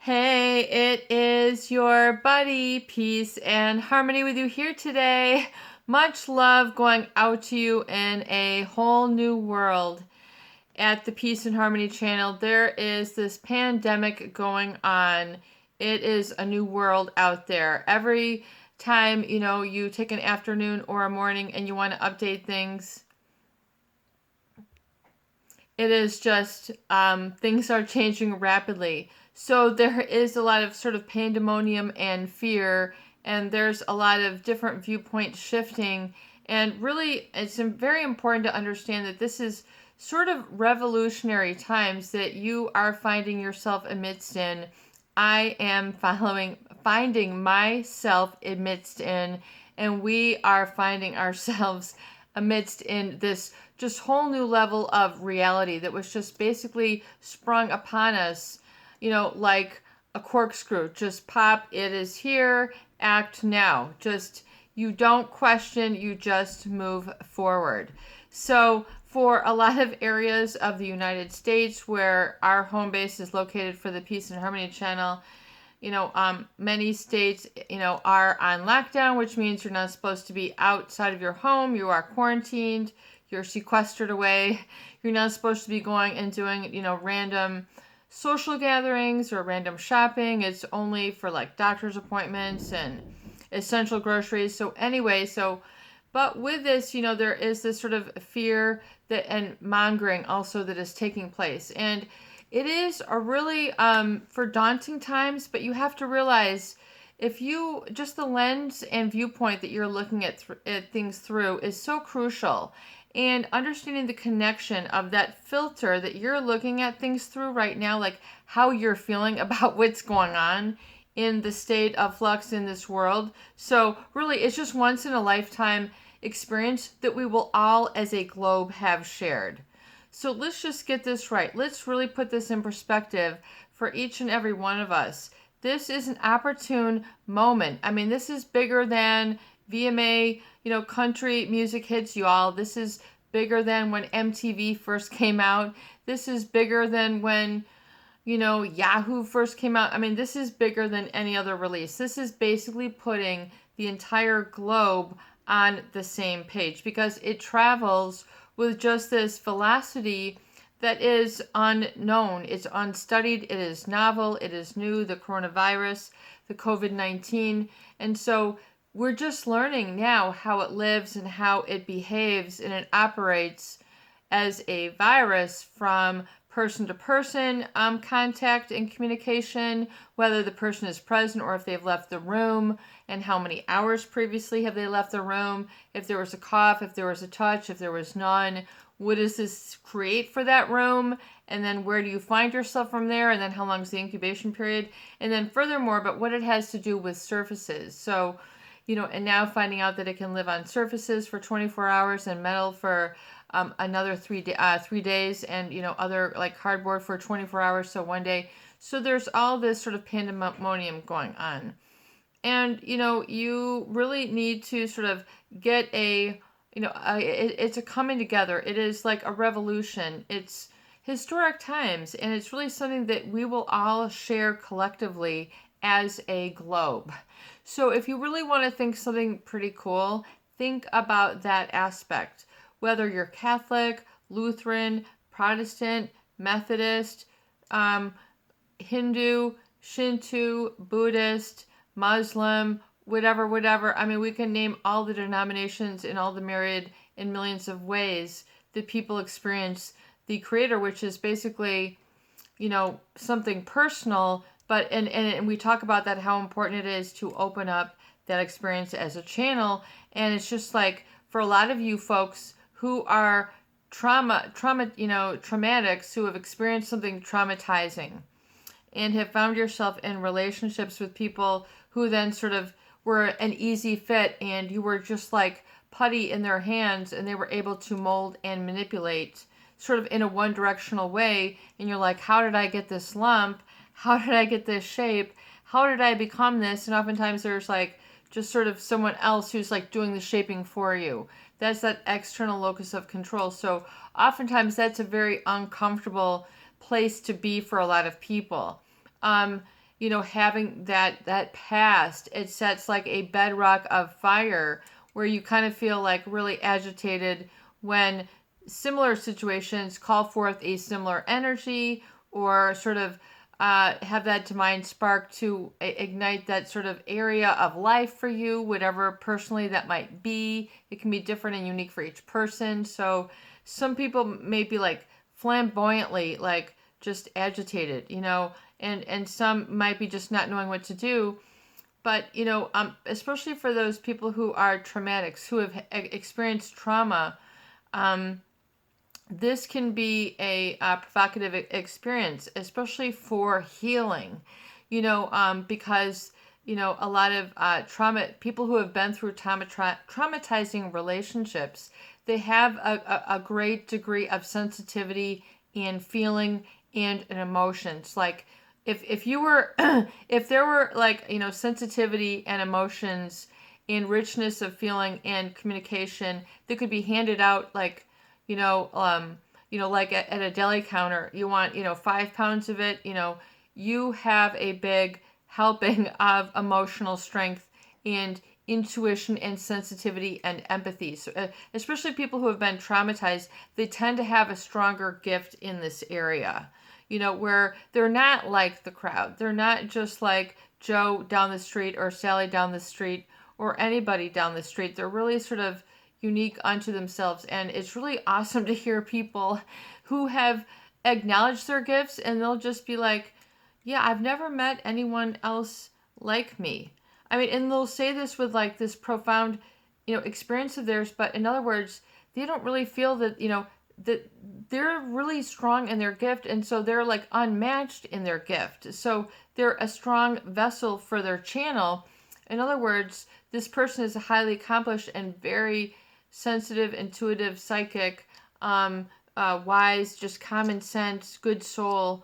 Hey, it is your buddy, Peace and Harmony with you here today. Much love going out to you in a whole new world. At the Peace and Harmony channel, there is this pandemic going on. It is a new world out there. Every time, you take an afternoon or a morning and you want to update things, it is just things are changing rapidly. So there is a lot of sort of pandemonium and fear, and there's a lot of different viewpoint shifting. And really, it's very important to understand that this is sort of revolutionary times that you are finding yourself amidst in. I am finding myself amidst in, and we are finding ourselves amidst in this just whole new level of reality that was just basically sprung upon us, like a corkscrew. Just pop, it is here, act now. Just, you don't question, you just move forward. So, for a lot of areas of the United States where our home base is located for the Peace and Harmony channel, many states, are on lockdown, which means you're not supposed to be outside of your home. You are quarantined. You're sequestered away. You're not supposed to be going and doing, random social gatherings or random shopping. It's only for like doctor's appointments and essential groceries. So anyway, but with this, there is this sort of fear that and mongering also that is taking place. And it is a really for daunting times, but you have to realize if you just the lens and viewpoint that you're looking at things through is so crucial. And understanding the connection of that filter that you're looking at things through right now, like how you're feeling about what's going on in the state of flux in this world. So really, it's just once in a lifetime experience that we will all as a globe have shared. So let's just get this right. Let's really put this in perspective for each and every one of us. This is an opportune moment. I mean, this is bigger than VMA, country music hits you all. This is bigger than when MTV first came out. This is bigger than when, Yahoo first came out. I mean, this is bigger than any other release. This is basically putting the entire globe on the same page because it travels with just this velocity that is unknown. It's unstudied. It is novel. It is new. The coronavirus, the COVID-19. And so we're just learning now how it lives and how it behaves, and it operates as a virus from person to person contact and communication, whether the person is present or if they've left the room, and how many hours previously have they left the room, if there was a cough, if there was a touch, if there was none, what does this create for that room, and then where do you find yourself from there, and then how long is the incubation period, and then furthermore, but what it has to do with surfaces. So, and now finding out that it can live on surfaces for 24 hours and metal for another 3 days, and other like cardboard for 24 hours, so 1 day. So there's all this sort of pandemonium going on, and you really need to sort of get it's a coming together. It is like a revolution. It's historic times, and it's really something that we will all share collectively as a globe. So if you really want to think something pretty cool, think about that aspect. Whether you're Catholic, Lutheran, Protestant, Methodist, Hindu, Shinto, Buddhist, Muslim, whatever. I mean, we can name all the denominations in all the myriad and millions of ways that people experience the Creator, which is basically, something personal. But and we talk about that, how important it is to open up that experience as a channel. And it's just like for a lot of you folks who are traumatics, who have experienced something traumatizing and have found yourself in relationships with people who then sort of were an easy fit, and you were just like putty in their hands, and they were able to mold and manipulate sort of in a one-directional way, and you're like, how did I get this lump? How did I get this shape? How did I become this? And oftentimes there's like just sort of someone else who's like doing the shaping for you. That's that external locus of control. So oftentimes that's a very uncomfortable place to be for a lot of people. having that past, it sets like a bedrock of fire where you kind of feel like really agitated when similar situations call forth a similar energy, or sort of have that divine spark to ignite that sort of area of life for you, whatever personally that might be. It can be different and unique for each person. So some people may be like flamboyantly, like just agitated, and some might be just not knowing what to do. But especially for those people who are traumatics, who have experienced trauma, this can be a provocative experience, especially for healing, because a lot of people who have been through traumatizing relationships, they have a great degree of sensitivity and feeling and emotions. Like if you were if there were like sensitivity and emotions and richness of feeling and communication that could be handed out like like at a deli counter, you want 5 pounds of it, you have a big helping of emotional strength and intuition and sensitivity and empathy. So especially people who have been traumatized, they tend to have a stronger gift in this area, where they're not like the crowd. They're not just like Joe down the street or Sally down the street or anybody down the street. They're really sort of unique unto themselves. And it's really awesome to hear people who have acknowledged their gifts, and they'll just be like, yeah, I've never met anyone else like me. I mean, and they'll say this with like this profound, experience of theirs, but in other words, they don't really feel that, that they're really strong in their gift, and so they're like unmatched in their gift. So they're a strong vessel for their channel. In other words, this person is a highly accomplished and very sensitive, intuitive, psychic, wise, just common sense, good soul,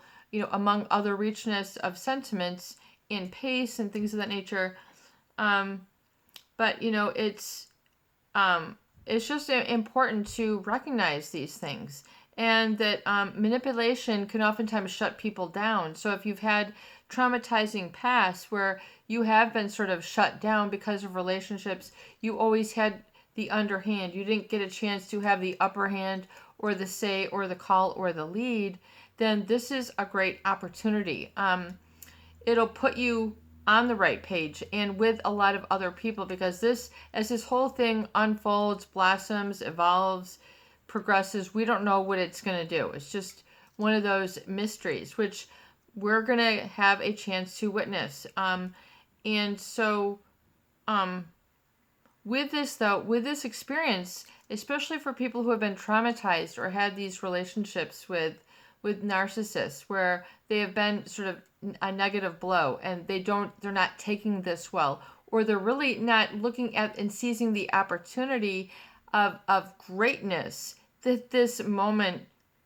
among other richness of sentiments and pace and things of that nature. But it's just important to recognize these things, and that manipulation can oftentimes shut people down. So if you've had traumatizing past where you have been sort of shut down because of relationships, you always had the underhand. You didn't get a chance to have the upper hand or the say or the call or the lead, then this is a great opportunity. It'll put you on the right page and with a lot of other people, because as this whole thing unfolds, blossoms, evolves, progresses, we don't know what it's going to do. It's just one of those mysteries, which we're going to have a chance to witness. And so, with this experience, especially for people who have been traumatized or had these relationships with narcissists where they have been sort of a negative blow, and they're not taking this well, or they're really not looking at and seizing the opportunity of greatness that this moment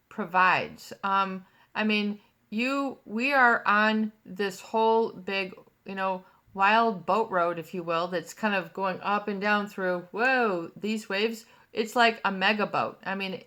provides. I mean, we are on this whole big, wild boat road, if you will, that's kind of going up and down through, whoa, these waves. It's like a mega boat. I mean,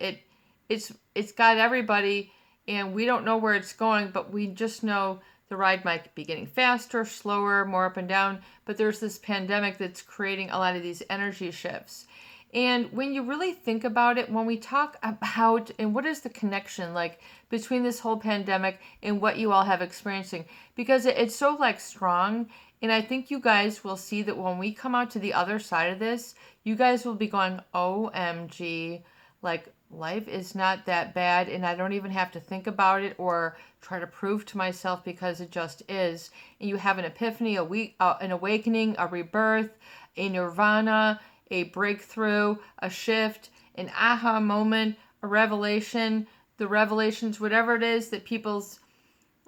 it's got everybody, and we don't know where it's going, but we just know the ride might be getting faster, slower, more up and down. But there's this pandemic that's creating a lot of these energy shifts. And when you really think about it, when we talk about, and what is the connection like between this whole pandemic and what you all have experiencing, because it's so like strong. And I think you guys will see that when we come out to the other side of this, you guys will be going, OMG, like life is not that bad, and I don't even have to think about it or try to prove to myself, because it just is. And you have an epiphany, an awakening, a rebirth, a nirvana, a breakthrough, a shift, an aha moment, a revelation, the revelations, whatever it is that people's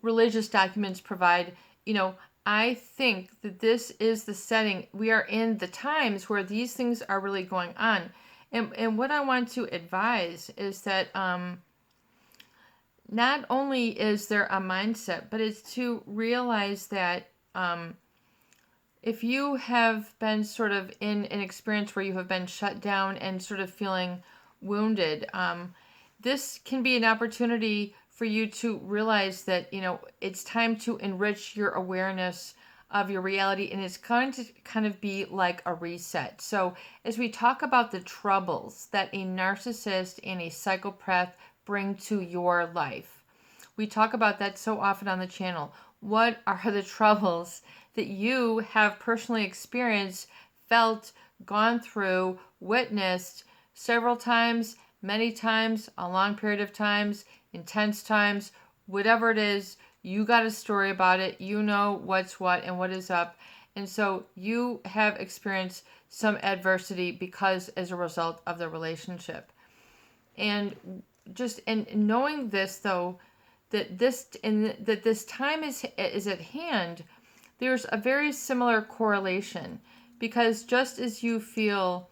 religious documents provide. I think that this is the setting. We are in the times where these things are really going on. And what I want to advise is that not only is there a mindset, but it's to realize that if you have been sort of in an experience where you have been shut down and sort of feeling wounded, this can be an opportunity for you to realize that, it's time to enrich your awareness of your reality, and it's going to kind of be like a reset. So as we talk about the troubles that a narcissist and a psychopath bring to your life, we talk about that so often on the channel. What are the troubles that you have personally experienced, felt, gone through, witnessed several times, many times, a long period of times, intense times, whatever it is? You got a story about it. You know what's what and what is up. And so you have experienced some adversity because as a result of the relationship. And knowing this, though, that this time is at hand, there's a very similar correlation, because just as you feel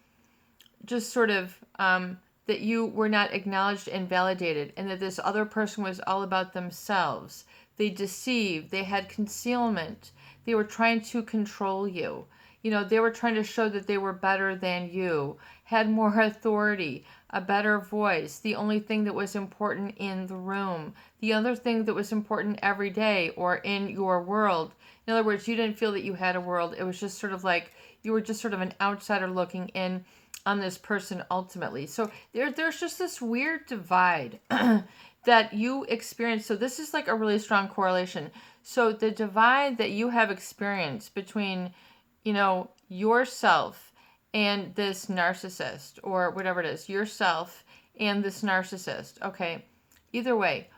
just sort of that you were not acknowledged and validated, and that this other person was all about themselves, they deceived, they had concealment, they were trying to control you. They were trying to show that they were better than you, had more authority, a better voice, the only thing that was important in the room, the other thing that was important every day or in your world. In other words, you didn't feel that you had a world. It was just sort of like you were just sort of an outsider looking in on this person ultimately. So there's just this weird divide that you experience. So this is like a really strong correlation. So the divide that you have experienced between, yourself and this narcissist, or whatever it is, yourself and this narcissist. Okay. Either way.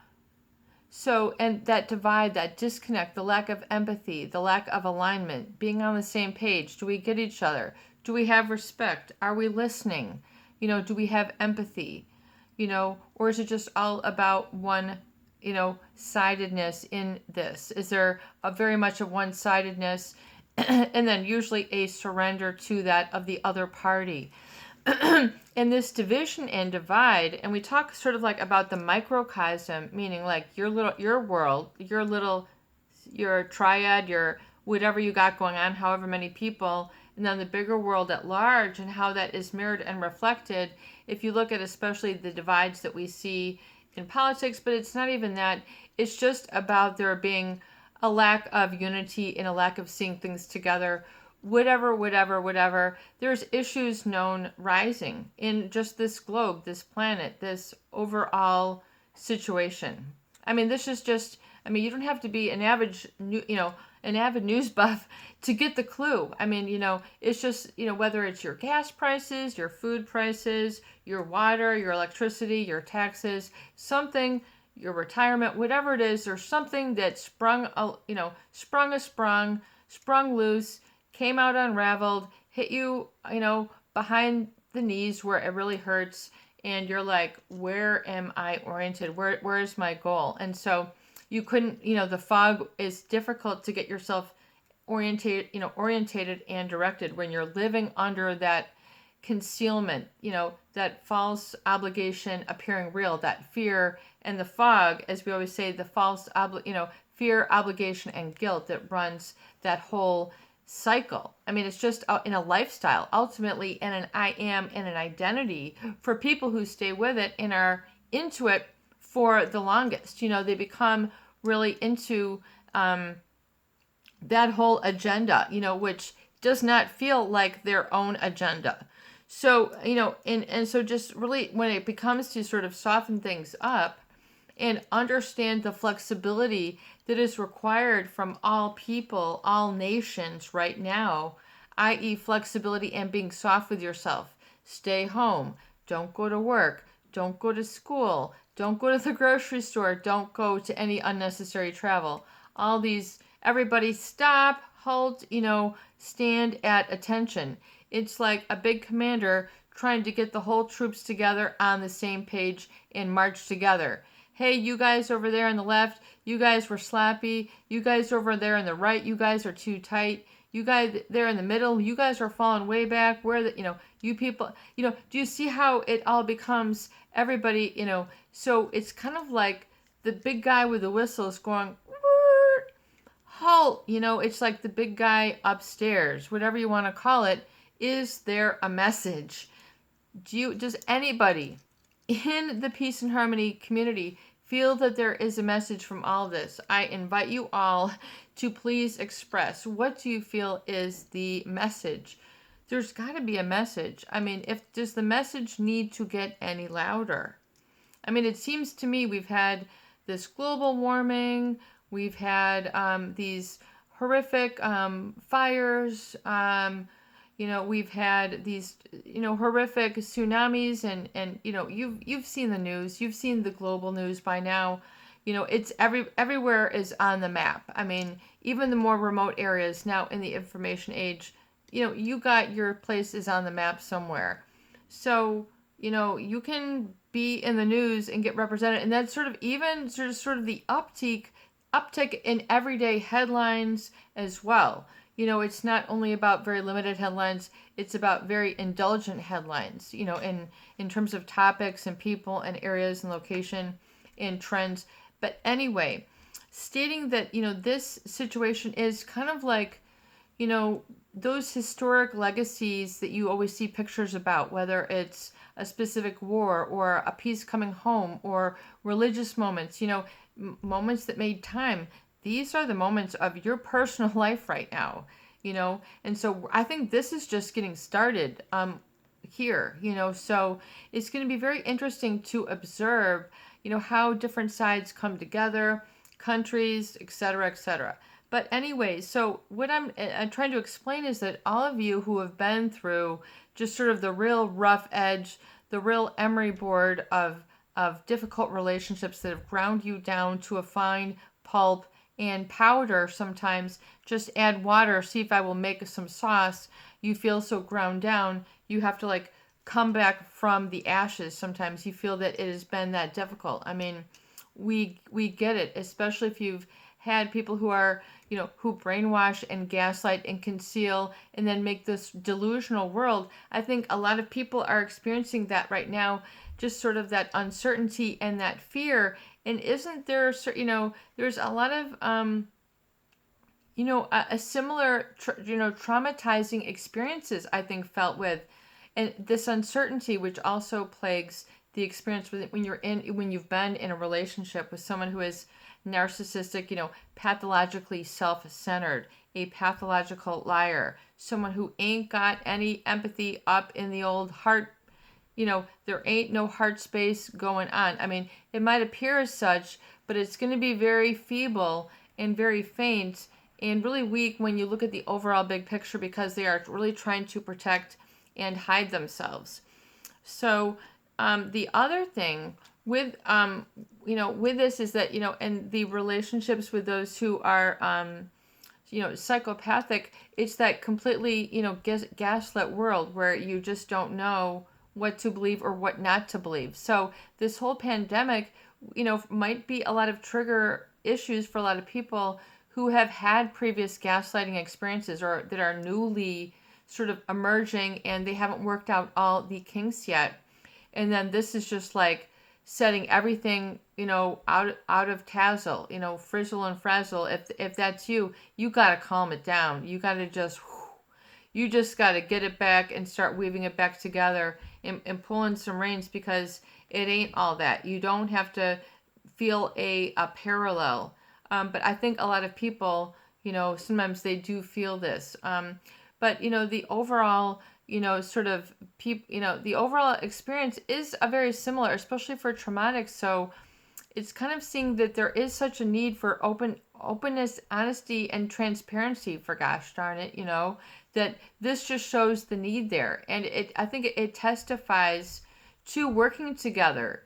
So, and that divide, that disconnect, the lack of empathy, the lack of alignment, being on the same page. Do we get each other? Do we have respect? Are we listening? Do we have empathy? Or is it just all about one, sidedness in this? Is there a very much of one-sidedness and then usually a surrender to that of the other party? And this division and divide, and we talk sort of like about the microcosm, meaning like your world, your triad, your whatever you got going on, however many people, and then the bigger world at large, and how that is mirrored and reflected. If you look at especially the divides that we see in politics, but it's not even that, it's just about there being a lack of unity and a lack of seeing things together. Whatever. There's issues known rising in just this globe, this planet, this overall situation. This is just, you don't have to be an avid news buff to get the clue. It's just, whether it's your gas prices, your food prices, your water, your electricity, your taxes, something, your retirement, whatever it is, there's something that sprung loose, came out unraveled, hit you, behind the knees where it really hurts, and you're like, where am I oriented? Where is my goal? And so you couldn't, the fog is difficult to get yourself orientated and directed when you're living under that concealment, that false obligation appearing real, that fear and the fog, as we always say, the false, fear, obligation, and guilt that runs that whole cycle. It's just in a lifestyle, ultimately, and an I am and an identity for people who stay with it and are into it for the longest. They become really into that whole agenda, which does not feel like their own agenda. So, and so just really when it becomes to sort of soften things up and understand the flexibility that is required from all people, all nations right now, i.e. flexibility and being soft with yourself. Stay home. Don't go to work. Don't go to school. Don't go to the grocery store. Don't go to any unnecessary travel. All these, everybody stop, halt, stand at attention. It's like a big commander trying to get the whole troops together on the same page and march together. Hey, you guys over there on the left, you guys were slappy. You guys over there on the right, you guys are too tight. You guys there in the middle, you guys are falling way back. Where you people, do you see how it all becomes everybody, so it's kind of like the big guy with the whistle is going, halt, it's like the big guy upstairs, whatever you want to call it. Is there a message? Does anybody in the peace and harmony community feel that there is a message from all this, I invite you all to please express, what do you feel is the message? There's got to be a message. I mean, does the message need to get any louder? I mean, it seems to me we've had this global warming, we've had these horrific fires, we've had these, horrific tsunamis, and you've seen the news, you've seen the global news by now. It's everywhere is on the map. I mean, even the more remote areas now in the information age, you got your place is on the map somewhere. So, you can be in the news and get represented. And that's sort of even sort of the uptick in everyday headlines as well. It's not only about very limited headlines, it's about very indulgent headlines, in terms of topics and people and areas and location and trends. But anyway, stating that, this situation is kind of like, those historic legacies that you always see pictures about, whether it's a specific war or a peace coming home or religious moments, moments that made time. These are the moments of your personal life right now, and so I think this is just getting started here, so it's going to be very interesting to observe, how different sides come together, countries, etc., etc. But anyway, so what I'm trying to explain is that all of you who have been through just sort of the real rough edge, the real emery board of difficult relationships that have ground you down to a fine pulp and powder sometimes, just add water, see if I will make some sauce. You feel so ground down, you have to come back from the ashes. Sometimes you feel that it has been that difficult. I mean, we get it, especially if you've had people who are, who brainwash and gaslight and conceal and then make this delusional world. I think a lot of people are experiencing that right now, just sort of that uncertainty and that fear. And isn't there, there's a lot of, a similar, traumatizing experiences, I think, felt with, and this uncertainty, which also plagues the experience when you've been in a relationship with someone who is narcissistic, pathologically self-centered, a pathological liar, someone who ain't got any empathy up in the old heart. There ain't no heart space going on. I mean, it might appear as such, but it's going to be very feeble and very faint and really weak when you look at the overall big picture, because they are really trying to protect and hide themselves. So the other thing with with this is that, and the relationships with those who are psychopathic, it's that completely gaslit world where you just don't know what to believe or what not to believe. So this whole pandemic, might be a lot of trigger issues for a lot of people who have had previous gaslighting experiences or that are newly sort of emerging and they haven't worked out all the kinks yet. And then this is just like setting everything, out of tassel, frizzle and frazzle. If that's you got to calm it down. You got to you just got to get it back and start weaving it back together and pulling some reins, because it ain't all that. You don't have to feel a parallel. But I think a lot of people, sometimes they do feel this. But, the overall, the overall experience is a very similar, especially for traumatic. So it's kind of seeing that there is such a need for openness, honesty, and transparency, for gosh darn it, that this just shows the need there. And I think it testifies to working together,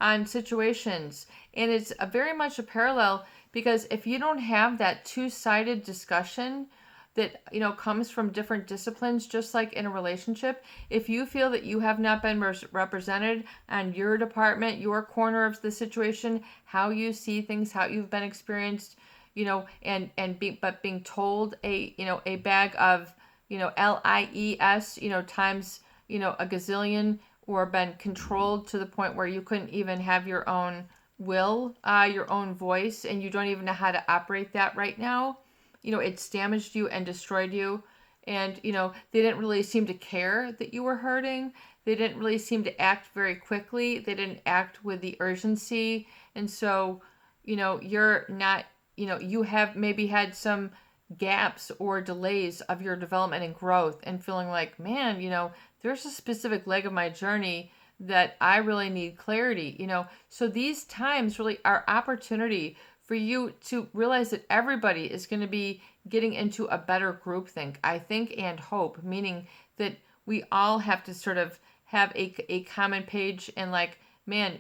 on situations. And it's very much a parallel, because if you don't have that two-sided discussion that, comes from different disciplines, just like in a relationship, if you feel that you have not been represented on your department, your corner of the situation, how you see things, how you've been experienced, but being told a bag of, LIES, times, a gazillion, or been controlled to the point where you couldn't even have your own will, your own voice, and you don't even know how to operate that right now. It's damaged you and destroyed you. And, they didn't really seem to care that you were hurting. They didn't really seem to act very quickly. They didn't act with the urgency And so, you're not, you have maybe had some gaps or delays of your development and growth, and feeling like, man, there's a specific leg of my journey that I really need clarity, So these times really are opportunity for you to realize that everybody is going to be getting into a better groupthink, I think, and hope, meaning that we all have to sort of have a common page, and like, man,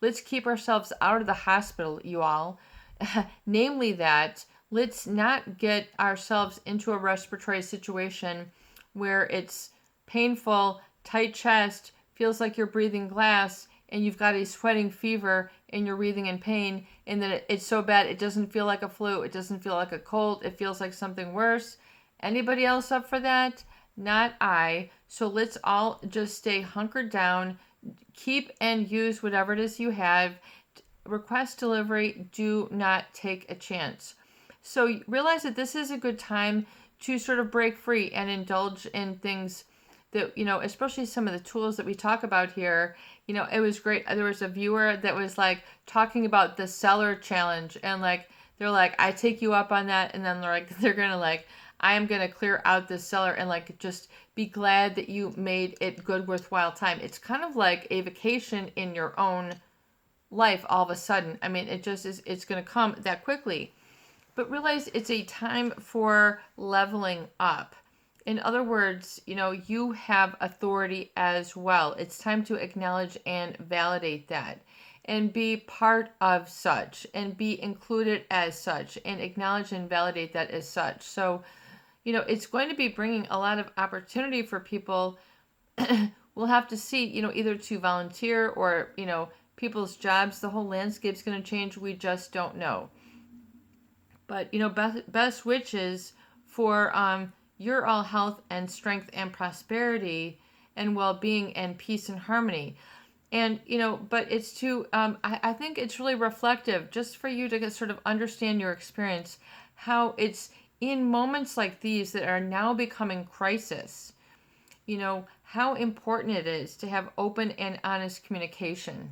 let's keep ourselves out of the hospital, you all. Namely that, let's not get ourselves into a respiratory situation where it's painful, tight chest, feels like you're breathing glass, and you've got a sweating fever and you're breathing in pain, and then it's so bad it doesn't feel like a flu, it doesn't feel like a cold, it feels like something worse. Anybody else up for that? Not I. So let's all just stay hunkered down, keep and use whatever it is you have. Request delivery, do not take a chance. So realize that this is a good time to sort of break free and indulge in things that, especially some of the tools that we talk about here. It was great. There was a viewer that was like talking about the seller challenge, and like, they're like, I take you up on that. And then they're going to like, I am going to clear out this seller and like, just be glad that you made it good, worthwhile time. It's kind of like a vacation in your own life all of a sudden. I mean, it just is, it's going to come that quickly. But realize it's a time for leveling up. In other words, you have authority as well. It's time to acknowledge and validate that, and be part of such, and be included as such, and acknowledge and validate that as such. So, it's going to be bringing a lot of opportunity for people. We'll have to see, either to volunteer or, people's jobs. The whole landscape's going to change. We just don't know. But, best wishes for your all health and strength and prosperity and well-being and peace and harmony. And, but it's I think it's really reflective just for you to sort of understand your experience, how it's in moments like these that are now becoming crisis, how important it is to have open and honest communication,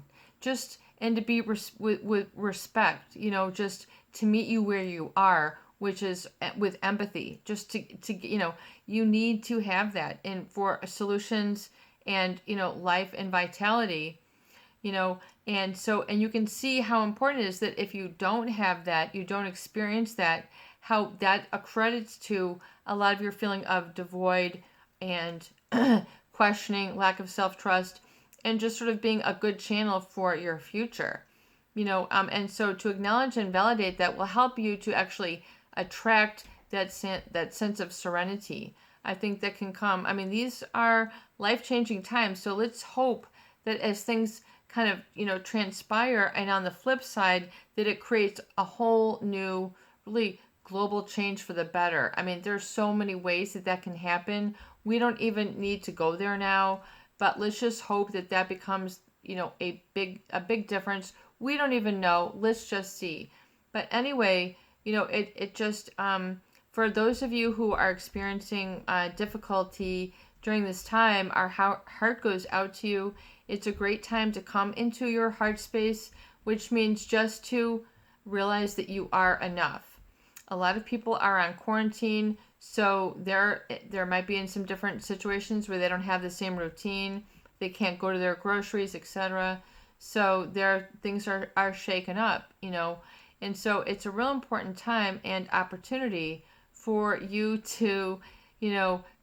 and to be with respect, just to meet you where you are, which is with empathy, just to you need to have that, and for solutions and, life and vitality, and you can see how important it is that if you don't have that, you don't experience that, how that accredits to a lot of your feeling of devoid and questioning, lack of self-trust, and just sort of being a good channel for your future. And so to acknowledge and validate that will help you to actually attract that sense of serenity. I think that can come. I mean, these are life-changing times. So let's hope that as things kind of, transpire, and on the flip side, that it creates a whole new, really global change for the better. I mean, there's so many ways that can happen. We don't even need to go there now, but let's just hope that becomes, a big difference. We don't even know. Let's just see. But anyway, it just, for those of you who are experiencing difficulty during this time, our heart goes out to you. It's a great time to come into your heart space, which means just to realize that you are enough. A lot of people are on quarantine, so there might be in some different situations where they don't have the same routine. They can't go to their groceries, etc. So things are shaken up, And so it's a real important time and opportunity for you to,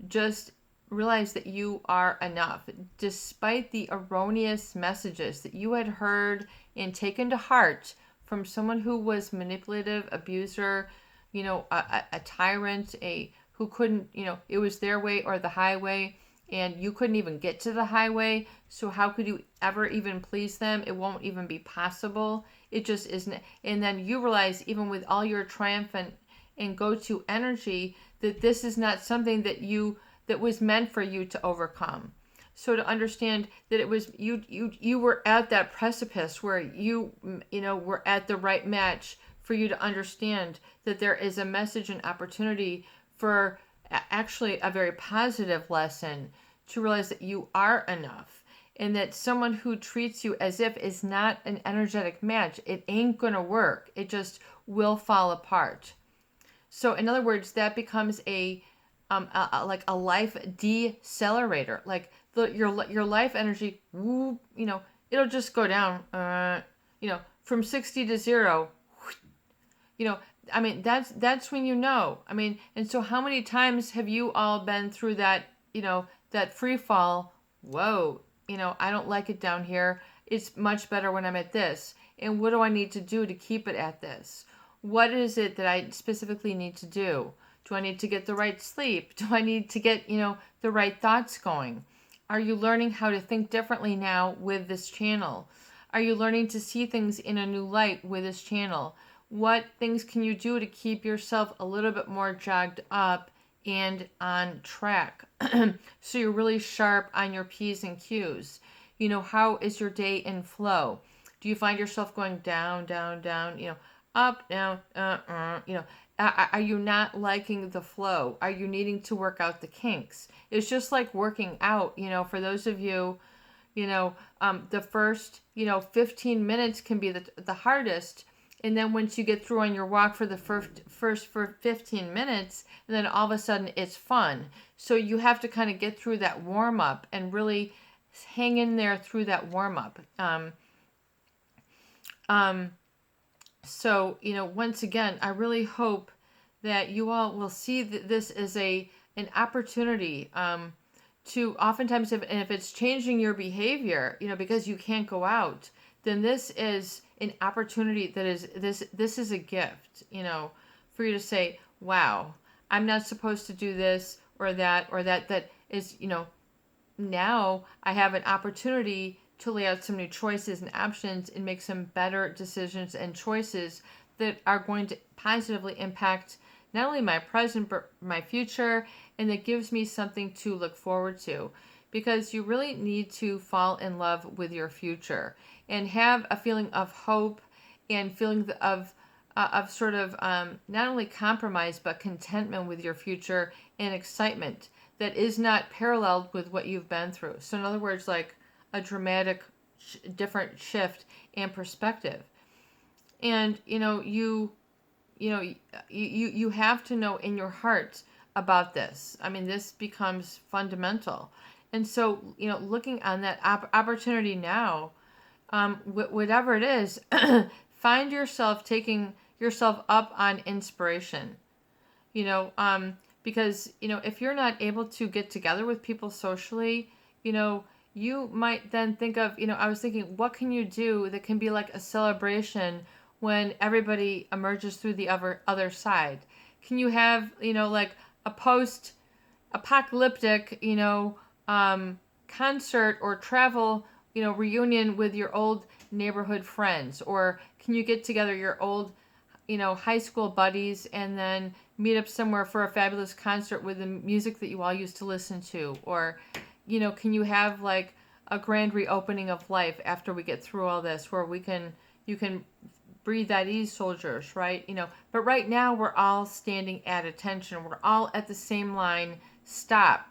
just realize that you are enough, despite the erroneous messages that you had heard and taken to heart from someone who was manipulative, abuser, a tyrant, who couldn't, it was their way or the highway, and you couldn't even get to the highway. So how could you ever even please them? It won't even be possible. It just isn't. And then you realize, even with all your triumphant and go-to energy, that this is not something that was meant for you to overcome. So to understand that it was you were at that precipice where you were at the right match for you to understand that there is a message and opportunity for actually a very positive lesson, to realize that you are enough. and that someone who treats you as if is not an energetic match, it ain't gonna work. It just will fall apart. So in other words, that becomes like a life decelerator. Like your life energy, whoop, it'll just go down. From 60 to 0. You know, I mean, that's when I mean, and so how many times have you all been through that? That free fall. Whoa, I don't like it down here. It's much better when I'm at this. And what do I need to do to keep it at this? What is it that I specifically need to do? Do I need to get the right sleep? Do I need to get, the right thoughts going? Are you learning how to think differently now with this channel? Are you learning to see things in a new light with this channel? What things can you do to keep yourself a little bit more jogged up and on track? So you're really sharp on your P's and Q's. How is your day in flow? Do you find yourself going down, down, down, up, down, are you not liking the flow? Are you needing to work out the kinks? It's just like working out, for those of you, the first, 15 minutes can be the hardest. And then once you get through on your walk for the first for 15 minutes, and then all of a sudden it's fun. So you have to kind of get through that warm up and really hang in there through that warm up. So, once again, I really hope that you all will see this as an opportunity to oftentimes, if it's changing your behavior, because you can't go out, then this is an opportunity that is, this is a gift, for you to say, wow, I'm not supposed to do this or that is, now I have an opportunity to lay out some new choices and options and make some better decisions and choices that are going to positively impact not only my present but my future, and that gives me something to look forward to, because you really need to fall in love with your future and have a feeling of hope and feeling of sort of not only compromise but contentment with your future and excitement that is not paralleled with what you've been through. So in other words, like a dramatic different shift and perspective. And you have to know in your heart about this. I mean, this becomes fundamental. And so, looking on that opportunity now, whatever it is, find yourself taking yourself up on inspiration. Because if you're not able to get together with people socially, you might then think of, I was thinking, what can you do that can be like a celebration when everybody emerges through the other side? Can you have, like a post-apocalyptic, concert or travel, reunion with your old neighborhood friends? Or can you get together your old, high school buddies and then meet up somewhere for a fabulous concert with the music that you all used to listen to? Or can you have like a grand reopening of life after we get through all this, where you can breathe at ease, soldiers, right? But right now we're all standing at attention. We're all at the same line. Stop.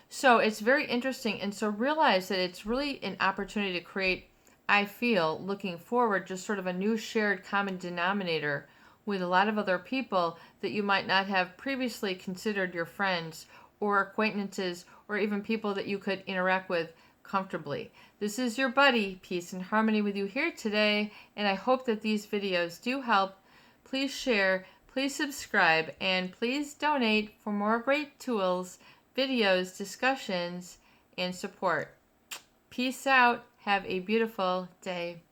So it's very interesting. And so realize that it's really an opportunity to create, I feel, looking forward, just sort of a new shared common denominator with a lot of other people that you might not have previously considered your friends or acquaintances, or even people that you could interact with comfortably. This is your buddy, Peace and Harmony, with you here today, and I hope that these videos do help. Please share, please subscribe, and please donate for more great tools, videos, discussions, and support. Peace out. Have a beautiful day.